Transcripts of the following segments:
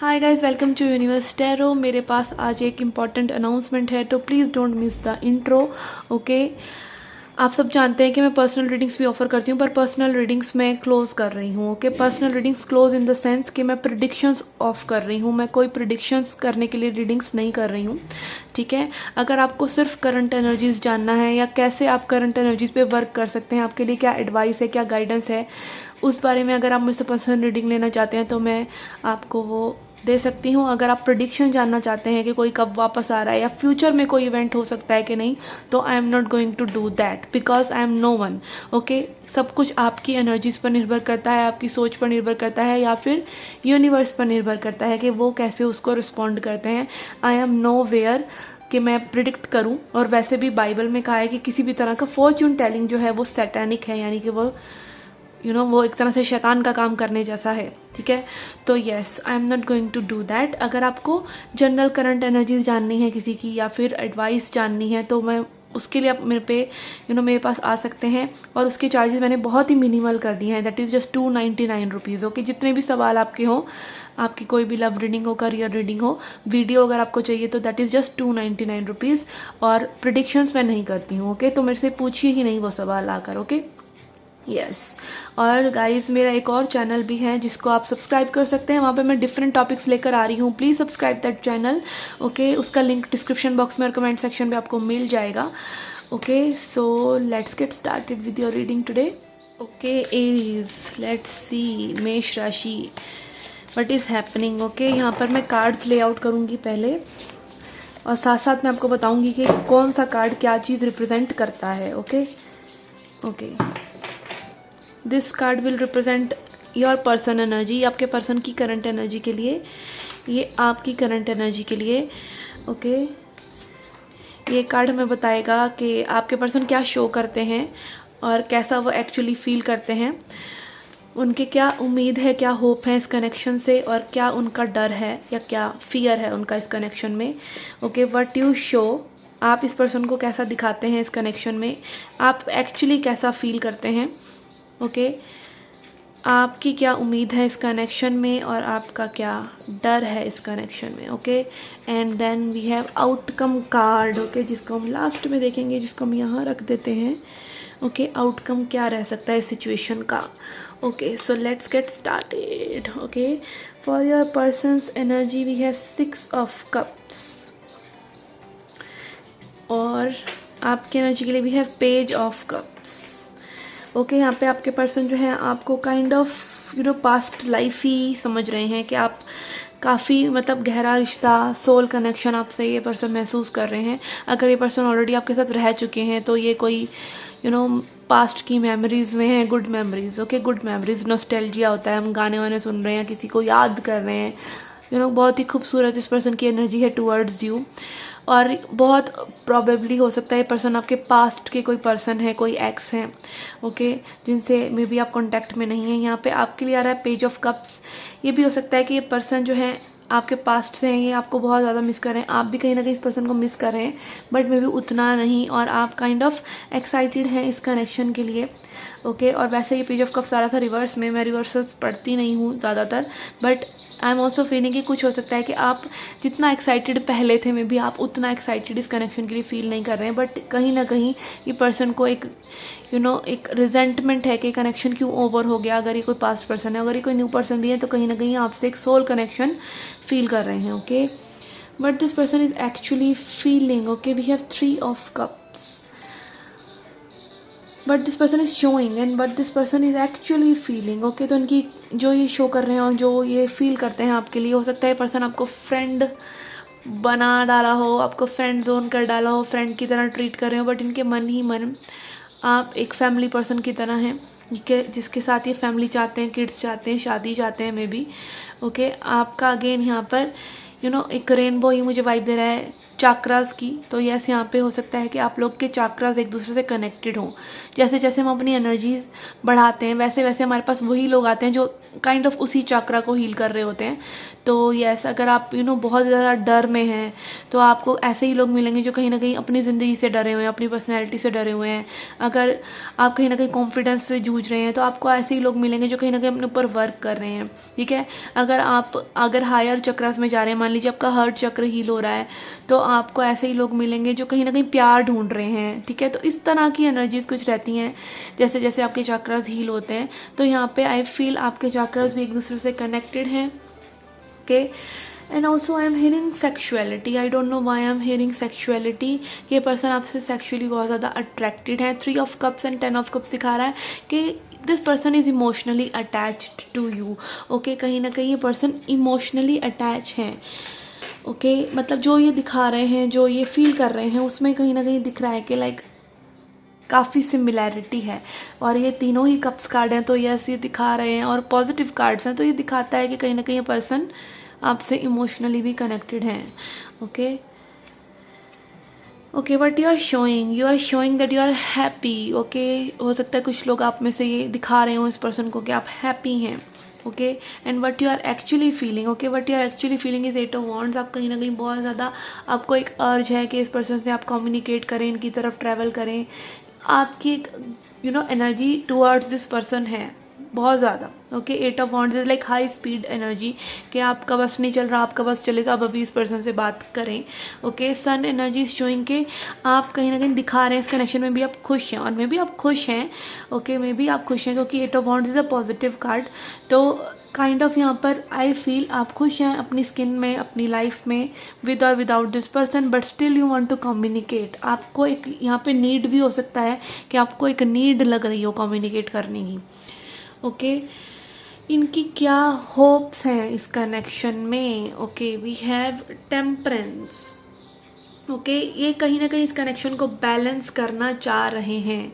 Hi guys, welcome to Universe Tarot. मेरे पास आज एक इम्पॉर्टेंट अनाउंसमेंट है, तो please don't miss the intro. Okay, आप सब जानते हैं कि मैं पर्सनल रीडिंग्स भी ऑफर करती हूँ, पर पर्सनल रीडिंग्स मैं क्लोज कर रही हूँ। Okay, personal readings close in the sense कि मैं प्रिडिक्शंस ऑफ कर रही हूँ। मैं कोई प्रिडिक्शंस करने के लिए रीडिंग्स नहीं कर रही हूँ, ठीक है। अगर आपको सिर्फ करंट एनर्जीज जानना है या कैसे आप करंट एनर्जीज पे वर्क कर सकते हैं, आपके लिए क्या एडवाइस है, क्या गाइडेंस है, उस बारे में अगर आप मुझसे पर्सनल रीडिंग लेना चाहते हैं तो मैं आपको वो दे सकती हूँ। अगर आप प्रेडिक्शन जानना चाहते हैं कि कोई कब वापस आ रहा है या फ्यूचर में कोई इवेंट हो सकता है कि नहीं, तो I am not going to do that because I am no one. Okay, सब कुछ आपकी एनर्जीज पर निर्भर करता है, आपकी सोच पर निर्भर करता है, या फिर यूनिवर्स पर निर्भर करता है कि वो कैसे उसको रिस्पॉन्ड करते हैं। आई एम नो वेयर कि मैं प्रिडिक्ट करूं। और वैसे भी बाइबल में कहा है कि किसी भी तरह का फॉर्च्यून टेलिंग जो है वो सैटेनिक है, यानी कि वो वो एक तरह से शैतान का काम करने जैसा है, ठीक है। तो yes, I am not going to do that. अगर आपको जनरल करंट एनर्जीज जाननी है किसी की या फिर एडवाइस जाननी है, तो मैं उसके लिए आप मेरे पे मेरे पास आ सकते हैं। और उसके चार्जेस मैंने बहुत ही मिनिमल कर दिए हैं, that is just 299 rupees. Okay, जितने भी सवाल आपके हों, आपकी कोई भी लव रीडिंग हो, करियर रीडिंग हो, वीडियो अगर आपको चाहिए तो दैट इज़ जस्ट 299 रुपीज़। और प्रिडिक्शंस मैं नहीं करती हूँ। ओके, तो मेरे से पूछिए ही नहीं वो सवाल आकर। Okay, yes. और गाइस, मेरा एक और चैनल भी है जिसको आप सब्सक्राइब कर सकते हैं। वहाँ पे मैं डिफरेंट टॉपिक्स लेकर आ रही हूँ। Please subscribe that channel. Okay, उसका लिंक डिस्क्रिप्शन बॉक्स में और कमेंट सेक्शन में आपको मिल जाएगा। Okay, so let's get started with your reading today. Okay, Aries, let's see, मेष राशि, व्हाट इज़ हैपनिंग। ओके, यहाँ पर मैं कार्ड्स लेआउट करूँगी पहले, और साथ साथ मैं आपको बताऊँगी कि कौन सा कार्ड क्या चीज़ रिप्रेजेंट करता है। Okay okay, this card will represent your person energy, आपके पर्सन की करंट एनर्जी के लिए, ये आपकी करंट एनर्जी के लिए। ओके, ये कार्ड हमें बताएगा कि आपके पर्सन क्या शो करते हैं और कैसा वो एक्चुअली फील करते हैं, उनके क्या उम्मीद है, क्या होप है इस कनेक्शन से, और क्या उनका डर है या क्या फियर है उनका इस कनेक्शन में। ओके, व्हाट यू शो, आप इस पर्सन को कैसा दिखाते हैं इस कनेक्शन में, आप एक्चुअली कैसा फील करते हैं। ओके, आपकी क्या उम्मीद है इस कनेक्शन में और आपका क्या डर है इस कनेक्शन में। Okay, and then we have outcome card. Okay, जिसको हम लास्ट में देखेंगे, जिसको हम यहाँ रख देते हैं। ओके, आउटकम क्या रह सकता है सिचुएशन का। Okay, so let's get started. Okay, for your persons energy we have 6 of cups, और आपकी एनर्जी के लिए we have page of cups. Okay, यहाँ पे आपके पर्सन जो है आपको काइंड ऑफ पास्ट लाइफ ही समझ रहे हैं कि आप काफ़ी गहरा रिश्ता, सोल कनेक्शन आपसे ये पर्सन महसूस कर रहे हैं। अगर ये पर्सन ऑलरेडी आपके साथ रह चुके हैं तो ये कोई पास्ट की मेमोरीज में है, good memories. Okay, good memories, nostalgia होता है, हम गाने वाने सुन रहे हैं, किसी को याद कर रहे हैं। बहुत ही खूबसूरत इस पर्सन की एनर्जी है टूवर्ड्स यू। और बहुत प्रॉबेबली हो सकता है पर्सन आपके पास्ट के कोई पर्सन है, कोई एक्स हैं। ओके, जिनसे मे बी आप कांटेक्ट में नहीं है। यहाँ पे आपके लिए आ रहा है पेज ऑफ कप्स। ये भी हो सकता है कि ये पर्सन जो है आपके पास्ट से हैं, ये आपको बहुत ज़्यादा मिस कर रहे हैं, आप भी कहीं ना कहीं इस पर्सन को मिस कर रहे हैं, बट मे बी उतना नहीं, और आप काइंड ऑफ एक्साइटेड हैं इस कनेक्शन के लिए। ओके, और वैसे ये पेज ऑफ कप्स आ रहा था रिवर्स में, मैं रिवर्सल्स पढ़ती नहीं हूँ ज़्यादातर, but I am also feeling कि कुछ हो सकता है कि आप जितना एक्साइटेड पहले थे, मे बी आप उतना एक्साइटेड इस कनेक्शन के लिए फील नहीं कर रहे हैं, बट कहीं ना कहीं ये पर्सन को एक एक रिजेंटमेंट है कि कनेक्शन क्यों ओवर हो गया। अगर ये कोई पास्ट पर्सन है, अगर ये कोई न्यू पर्सन भी है, तो कहीं ना कहीं आपसे एक सोल कनेक्शन फील कर रहे हैं। Okay, but this person is actually feeling. Okay, we have 3 of cups, but this person is showing and but this person is actually feeling. Okay, तो उनकी जो ये शो कर रहे हैं और जो ये फील करते हैं आपके लिए, हो सकता है पर्सन आपको फ्रेंड बना डाला हो, आपको फ्रेंड जोन कर डाला हो, फ्रेंड की तरह ट्रीट कर रहे हो, बट इनके मन ही मन आप एक फैमिली पर्सन की तरह हैं, जिसके साथ ये फैमिली चाहते हैं, किड्स चाहते हैं, शादी चाहते हैं मे बी। ओके, आपका अगेन यहाँ पर एक रेनबो ही मुझे वाइब दे रहा है, चाक्रास की, तो यस यहाँ पे हो सकता है कि आप लोग के चाक्रास एक दूसरे से कनेक्टेड हों। जैसे जैसे हम अपनी एनर्जीज बढ़ाते हैं वैसे वैसे हमारे पास वही लोग आते हैं जो काइंड ऑफ उसी चाक्रा को हील कर रहे होते हैं। तो यस, अगर आप बहुत ज़्यादा डर में हैं तो आपको ऐसे ही लोग मिलेंगे जो कहीं ना कहीं अपनी ज़िंदगी से डरे हुए हैं, अपनी पर्सनैलिटी से डरे हुए हैं। अगर आप कहीं ना कहीं कॉन्फिडेंस से जूझ रहे हैं तो आपको ऐसे ही लोग मिलेंगे जो कहीं ना कहीं अपने ऊपर वर्क कर रहे हैं, ठीक है। अगर हायर चक्रास में जा रहे हैं, मान लीजिए आपका हार्ट चक्र हील हो रहा है, तो आपको ऐसे ही लोग मिलेंगे जो कहीं ना कहीं प्यार ढूंढ रहे हैं, ठीक है। तो इस तरह की एनर्जीज कुछ रहती हैं जैसे जैसे आपके चक्रास हील होते हैं। तो यहाँ पे आई फील आपके चक्रास भी एक दूसरे से कनेक्टेड हैं, okay. And also I am hearing sexuality, I don't know why I am hearing sexuality. ये पर्सन आपसे सेक्शुअली बहुत ज़्यादा अट्रैक्टेड है। 3 of cups and 10 of cups दिखा रहा है कि this person is emotionally attached to you, okay. कहीं ना कहीं ये पर्सन इमोशनली अटैच हैं, ओके। मतलब जो ये दिखा रहे हैं, जो ये फील कर रहे हैं, उसमें कहीं ना कहीं दिख रहा है कि लाइक काफ़ी सिमिलैरिटी है। और ये तीनों ही कप्स कार्ड हैं तो यस ये दिखा रहे हैं, और पॉजिटिव कार्ड्स हैं, तो ये दिखाता है कि कहीं ना कहीं ये पर्सन आपसे इमोशनली भी कनेक्टेड हैं, okay. Okay, but you are showing that you are happy, okay. हो सकता है कुछ लोग आप में से ये दिखा रहे हो इस पर्सन को कि आप हैप्पी हैं, okay. And what you are actually feeling, okay, what you are actually feeling is 8 of wands. आप कहीं ना कहीं बहुत ज़्यादा, आपको एक अर्ज है कि इस पर्सन से आप कम्युनिकेट करें, इनकी तरफ ट्रैवल करें। आपकी एक एनर्जी टुवर्ड्स दिस पर्सन है बहुत ज़्यादा, okay. 8 of wands is like high speed energy कि आपका बस नहीं चल रहा, आपका बस चले तो आप अभी इस पर्सन से बात करें, okay. Sun energy is showing के आप कहीं ना कहीं दिखा रहे हैं इस कनेक्शन में भी आप खुश हैं, और मे भी आप खुश हैं, ओके, मे भी आप खुश हैं क्योंकि 8 of wands is a positive card. तो काइंड ऑफ यहाँ पर आई फील आप खुश हैं अपनी स्किन में, अपनी लाइफ में, विद और without this person, but still you want to communicate. आपको एक यहाँ पे नीड भी हो सकता है कि आपको एक नीड लग रही हो कम्युनिकेट करने की, ओके। इनकी क्या होप्स हैं इस कनेक्शन में, okay. We have temperance, okay. ये कहीं ना कहीं इस कनेक्शन को बैलेंस करना चाह रहे हैं,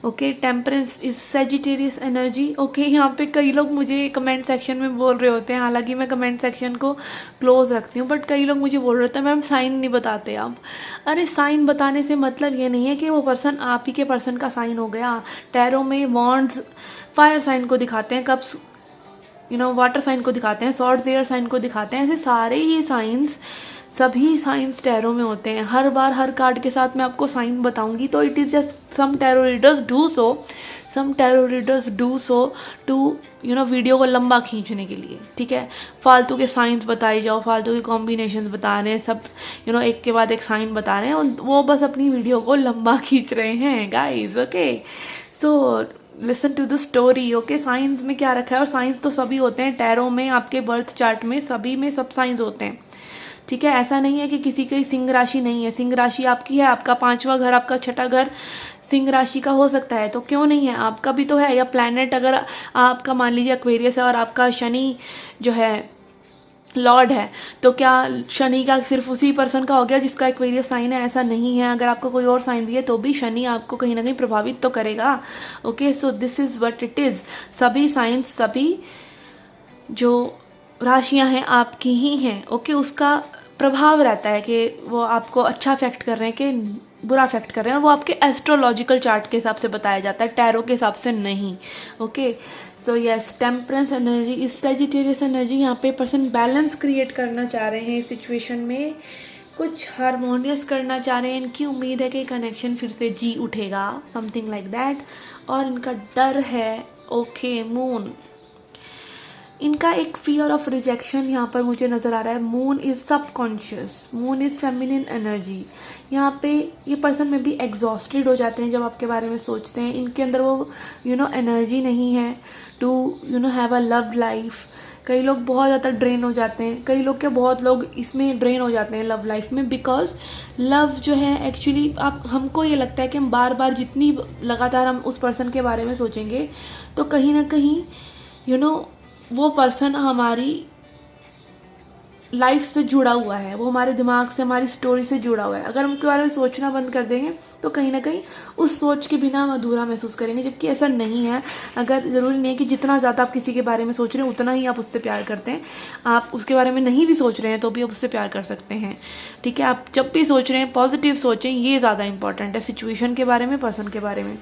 okay. Temperance is Sagittarius energy, okay. यहाँ पे कई लोग मुझे कमेंट सेक्शन में बोल रहे होते हैं, हालांकि मैं कमेंट सेक्शन को क्लोज रखती हूँ, बट कई लोग मुझे बोल रहे होते हैं मैम साइन नहीं बताते आप। अरे साइन बताने से मतलब ये नहीं है कि वो पर्सन आप ही के पर्सन का साइन हो गया। टैरो में वॉन्ड्स फायर साइन को दिखाते हैं, कप्स वाटर साइन को दिखाते हैं, सॉर्ड्स एयर साइन को दिखाते हैं। ऐसे सारे ही साइंस, सभी साइंस टैरो में होते हैं। हर बार हर कार्ड के साथ मैं आपको साइन बताऊंगी, तो it is just some tarot readers do so to video को लंबा खींचने के लिए, ठीक है। फालतू के साइंस बताए जाओ, फालतू के कॉम्बिनेशन बता रहे हैं सब, एक के बाद एक साइन बता रहे हैं, वो बस अपनी वीडियो को लंबा खींच रहे हैं guys, okay. So listen to the story, okay. Science में क्या रखा है, और साइंस तो सभी होते हैं टैरो में, आपके बर्थ चार्ट में सभी में सब साइंस होते हैं, ठीक है। ऐसा नहीं है कि किसी की सिंह राशि नहीं है। सिंह राशि आपकी है, आपका 5वां घर, आपका 6ठा घर सिंह राशि का हो सकता है, तो क्यों नहीं है, आपका भी तो है। या प्लैनेट अगर आपका मान लीजिए एक्वेरियस है और आपका शनि जो है लॉर्ड है, तो क्या शनि का सिर्फ उसी पर्सन का हो गया जिसका एक्वेरियस साइन है? ऐसा नहीं है। अगर आपको कोई और साइन भी है तो भी शनि आपको कहीं ना कहीं प्रभावित तो करेगा, okay. So this is what it is. सभी साइंस, सभी जो राशियां हैं आपकी ही हैं, ओके। उसका प्रभाव रहता है कि वो आपको अच्छा अफेक्ट कर रहे हैं कि बुरा अफेक्ट कर रहे हैं, और वो आपके एस्ट्रोलॉजिकल चार्ट के हिसाब से बताया जाता है, टैरो के हिसाब से नहीं, okay. So yes, temperance energy इस सेजिटेरियस एनर्जी, यहाँ पे पर्सन बैलेंस क्रिएट करना चाह रहे हैं इस सिचुएशन में, कुछ हारमोनियस करना चाह रहे हैं। इनकी उम्मीद है कि कनेक्शन फिर से जी उठेगा, समथिंग लाइक दैट। और इनका डर है, ओके, मून। इनका एक फियर ऑफ रिजेक्शन यहाँ पर मुझे नज़र आ रहा है। Moon is subconscious, moon is feminine energy. यहाँ पे ये पर्सन में भी एग्जॉस्टेड हो जाते हैं जब आपके बारे में सोचते हैं। इनके अंदर वो एनर्जी नहीं है to have a love life. कई लोग बहुत ज़्यादा ड्रेन हो जाते हैं, कई लोग क्या बहुत लोग इसमें ड्रेन हो जाते हैं लव लाइफ में, बिकॉज लव जो है एक्चुअली हमको ये लगता है कि हम बार बार जितनी लगातार हम उस पर्सन के बारे में सोचेंगे तो कहीं ना कहीं वो पर्सन हमारी लाइफ से जुड़ा हुआ है, वो हमारे दिमाग से, हमारी स्टोरी से जुड़ा हुआ है। अगर हम उसके बारे में सोचना बंद कर देंगे तो कहीं ना कहीं उस सोच के बिना हम अधूरा महसूस करेंगे, जबकि ऐसा नहीं है। अगर ज़रूरी नहीं है कि जितना ज़्यादा आप किसी के बारे में सोच रहे हैं उतना ही आप उससे प्यार करते हैं। आप उसके बारे में नहीं भी सोच रहे हैं तो भी आप उससे प्यार कर सकते हैं, ठीक है। आप जब भी सोच रहे हैं पॉजिटिव सोचें, ये ज़्यादा इंपॉर्टेंट है सिचुएशन के बारे में, पर्सन के बारे में।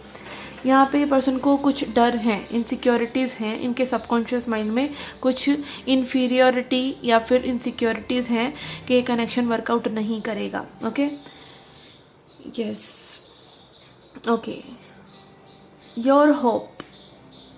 यहाँ पे पर्सन को कुछ डर हैं, इनसिक्योरिटीज़ हैं, इनके सबकॉन्शियस माइंड में कुछ इन्फीरियोरिटी या फिर इनसिक्योरिटीज़ हैं कि ये कनेक्शन वर्कआउट नहीं करेगा। Okay, yes, okay, your hope,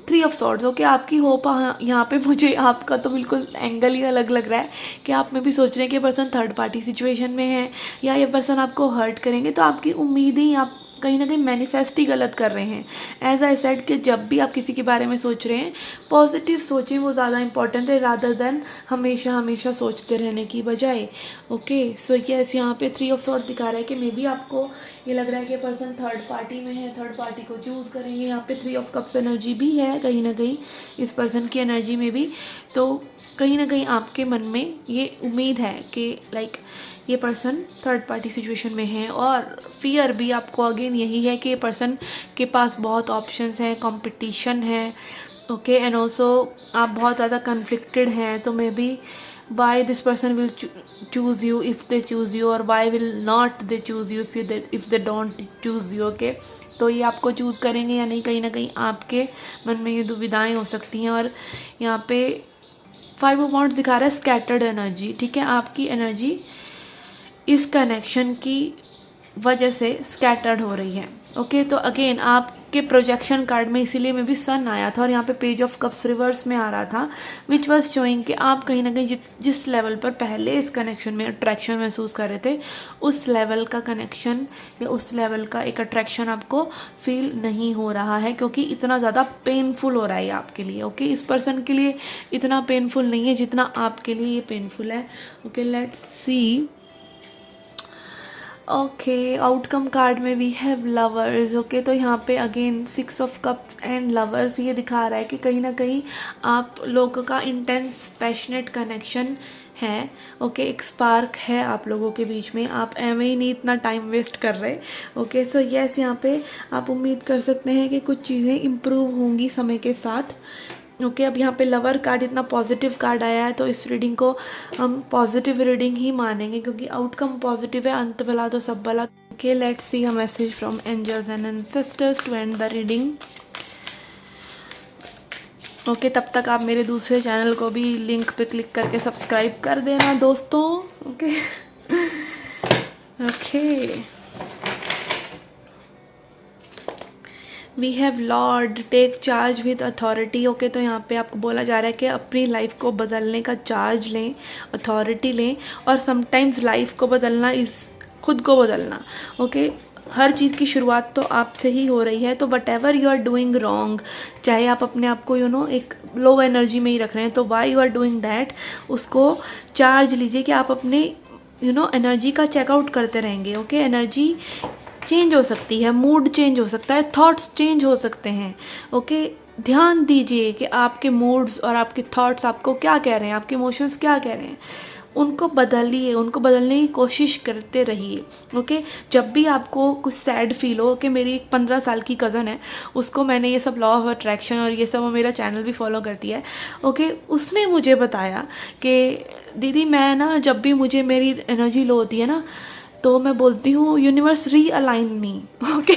3 of swords. Okay, आपकी होप यहाँ पे मुझे आपका तो बिल्कुल एंगल ही अलग लग रहा है कि आप में भी सोच रहे हैं कि पर्सन थर्ड पार्टी सिचुएशन में है या ये पर्सन आपको हर्ट करेंगे, तो आपकी उम्मीदें आप कहीं ना कहीं मैनिफेस्ट ही गलत कर रहे हैं। एज आई सेड कि जब भी आप किसी के बारे में सोच रहे हैं पॉजिटिव सोचें, वो ज़्यादा इंपॉर्टेंट है रादर देन हमेशा हमेशा सोचते रहने की बजाय। ओके, सो यस, यहाँ पे 3 ऑफ सॉर्ड दिखा रहा है कि मे बी आपको ये लग रहा है कि पर्सन थर्ड पार्टी में है, थर्ड पार्टी को चूज़ करेंगे। यहाँ पे 3 ऑफ कप्स एनर्जी भी है कहीं ना कहीं इस पर्सन की एनर्जी में भी, तो कहीं ना कहीं आपके मन में ये उम्मीद है कि लाइक ये पर्सन थर्ड पार्टी सिचुएशन में है। और फियर भी आपको अगेन यही है कि ये पर्सन के पास बहुत ऑप्शंस हैं, कंपटीशन है। ओके, एंड ऑल्सो आप बहुत ज़्यादा कन्फ्लिक्टेड हैं, तो maybe why this person will choose you if they choose you, और why will not they choose you if they don't choose you. Okay, तो ये आपको चूज़ करेंगे या नहीं, कहीं ना कहीं आपके मन में ये दुविधाएं हो सकती हैं। और यहाँ पे 5 ऑफ वांड्स दिखा रहा है स्कैटर्ड एनर्जी, ठीक है। आपकी एनर्जी इस कनेक्शन की वजह से स्कैटर्ड हो रही है। ओके, तो अगेन आपके प्रोजेक्शन कार्ड में इसीलिए में भी सन आया था और यहाँ पे पेज ऑफ कप्स रिवर्स में आ रहा था, विच वॉज शोइंग कि आप कहीं ना कहीं जिस लेवल पर पहले इस कनेक्शन में अट्रैक्शन महसूस कर रहे थे, उस लेवल का कनेक्शन या उस लेवल का एक अट्रैक्शन आपको फील नहीं हो रहा है, क्योंकि इतना ज़्यादा पेनफुल हो रहा है आपके लिए। ओके, इस पर्सन के लिए इतना पेनफुल नहीं है जितना आपके लिए ये पेनफुल है। Okay, let's C. Okay, outcome card में वी हैव लवर्स। ओके, तो यहाँ पे again 6 of cups and lovers ये दिखा रहा है कि कहीं ना कहीं आप लोगों का इंटेंस पैशनेट कनेक्शन है। ओके, एक स्पार्क है आप लोगों के बीच में, आप एवं ही नहीं इतना टाइम वेस्ट कर रहे। ओके, सो यस, यहाँ पे आप उम्मीद कर सकते हैं कि कुछ चीज़ें इम्प्रूव होंगी समय के साथ। ओके, अब यहाँ पे लवर कार्ड इतना पॉजिटिव कार्ड आया है, तो इस रीडिंग को हम पॉजिटिव रीडिंग ही मानेंगे क्योंकि आउटकम पॉजिटिव है, अंत भला तो सब भला। Okay, let's see a message from angels and ancestors to end the reading. Okay, तब तक आप मेरे दूसरे चैनल को भी लिंक पे क्लिक करके सब्सक्राइब कर देना दोस्तों। Okay, okay, we have lord, take charge with authority. Okay, तो यहाँ पे आपको बोला जा रहा है कि अपनी लाइफ को बदलने का चार्ज लें, अथॉरिटी लें। और समटाइम्स लाइफ को बदलना इस खुद को बदलना। ओके, हर चीज़ की शुरुआत तो आपसे ही हो रही है, तो whatever you are doing wrong, चाहे आप अपने आप को एक लो एनर्जी में ही रख रहे हैं, तो why you are doing that, उसको चार्ज लीजिए कि आप अपने एनर्जी का चेकआउट करते रहेंगे। ओके, एनर्जी चेंज हो सकती है, मूड चेंज हो सकता है, थॉट्स चेंज हो सकते हैं। ओके, ध्यान दीजिए कि आपके मूड्स और आपके थॉट्स आपको क्या कह रहे हैं, आपके इमोशंस क्या कह रहे हैं, उनको बदलिए, उनको बदलने की कोशिश करते रहिए। ओके, जब भी आपको कुछ सैड फील हो, कि मेरी एक 15 साल की कज़न है, उसको मैंने ये सब लॉ ऑफ अट्रैक्शन और ये सब, मेरा चैनल भी फॉलो करती है। ओके, उसने मुझे बताया कि दीदी मैं ना, जब भी मुझे मेरी एनर्जी लो होती है ना, तो मैं बोलती हूँ यूनिवर्स रीअलाइन मी। ओके,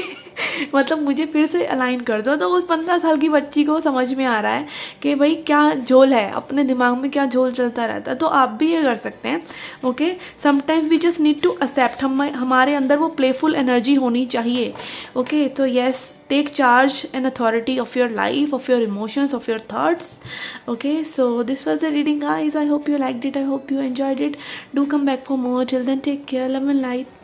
मतलब मुझे फिर से अलाइन कर दो। तो उस 15 साल की बच्ची को समझ में आ रहा है कि भाई क्या झोल है, अपने दिमाग में क्या झोल चलता रहता है, तो आप भी ये कर सकते हैं। Okay, sometimes we just need to accept, हमारे अंदर वो प्लेफुल एनर्जी होनी चाहिए। ओके, तो yes, take charge and authority of your life, of your emotions, of your thoughts. Okay, so this was the reading guys. I hope you liked it, I hope you enjoyed it. Do come back for more. Till then, take care, love and light.